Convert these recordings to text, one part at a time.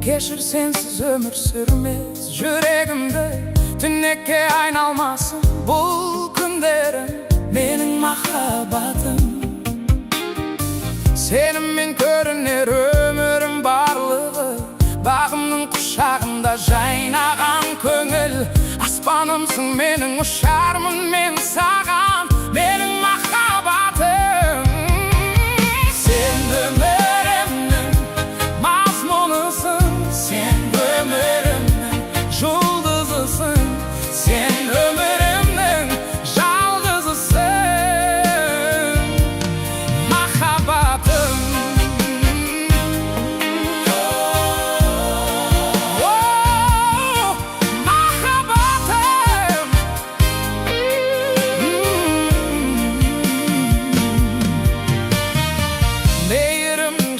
Kешір, sensiz ömür sürmez Yüreğimde tünekке ayналмасын бұл күндерім Менің махаббатым Сеніммен көрінер өмірім барлығы Бағымның құшағында жайнаған көңіл Аспанымсың менің, ұшармын мен саған Менің махаббатым Сен өмірімнің мазмұнысың Сен өмірімнің жұлдызысың Сен өмірімнің жалғызысың Махаббатым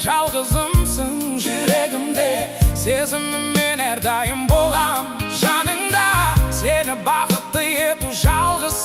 Жалғызымсың жүрегімде Сезіміммен әрдайым болам жаныңда Сені бақытты ету жалғыз